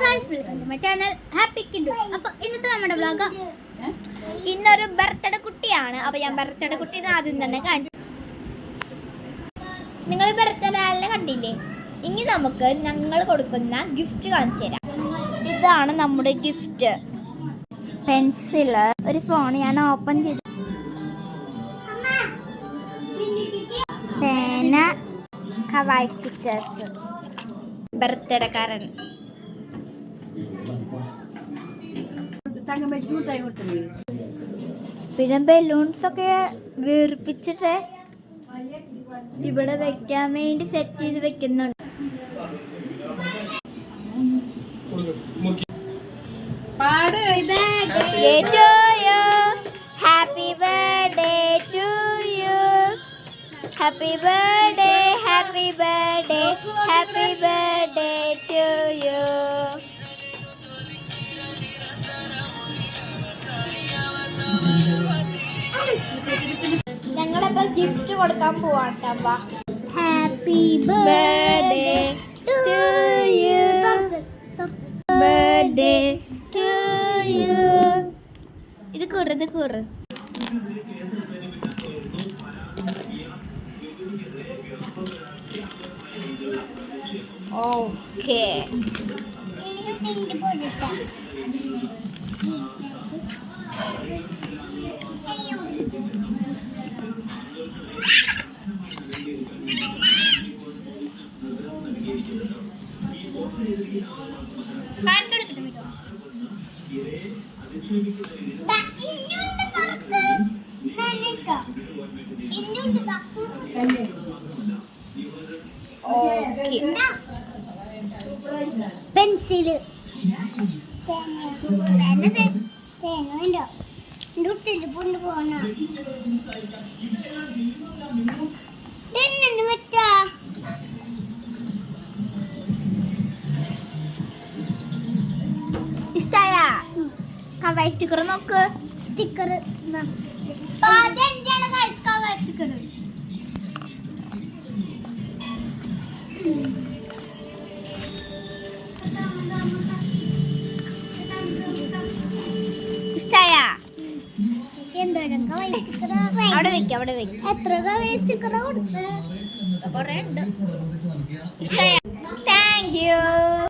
Guys, welcome to my channel happy Kidu. അപ്പോൾ ഇന്നത്തെ നമ്മുടെ വ്ലോഗ് ഇന്നൊരു ബർത്ത്ഡേ കുട്ടിയാണ്. അപ്പോൾ ഞാൻ ബർത്ത്ഡേ കുട്ടീനെ ആദ്യം തന്നെ കാണിച്ചു. നിങ്ങൾ ബർത്ത്ഡേ ആളിനെ കണ്ടില്ലേ? ഇനി നമുക്ക് ഞങ്ങൾ കൊടുക്കുന്ന ഗിഫ്റ്റ് കാണിച്ചു തരാം. ഇതാണ് നമ്മുടെ ഗിഫ്റ്റ്. പെൻസില്, ഒരു ഫോൺ ഞാൻ ഓപ്പൺ ചെയ്തു, പേന, കവായ് സ്റ്റിക്കേഴ്സ്, ബർത്ത്ഡേക്കാരൻ, പിന്നെ ബലൂൺസ് ഒക്കെ വീർപ്പിച്ചിട്ട് ഇവിടെ വെക്കാൻ വേണ്ടി സെറ്റ് ചെയ്ത് വെക്കുന്നുണ്ട്. Happy birthday to you, happy birthday, happy birthday, happy birthday to you. ഞങ്ങളപ്പോ ഗിഫ്റ്റ് കൊടുക്കാൻ പോവാട്ടോ. Happy birthday to you, birthday to you. ഇത് കുറ ഓക്കേ. പെൻസില്, ഇഷ്ടായ കവായ് സ്റ്റിക്കർ നോക്ക്. സ്റ്റിക്കർ കവായ് സ്റ്റിക്കർ ഇഷ്ടായ? അവിടെ വെക്ക, അവിടെ വെക്ക. എത്ര കവായ് സ്റ്റിക്കർ കൊടുത്ത്? കുറേ ഉണ്ട്. ഇഷ്ടായ? Thank U.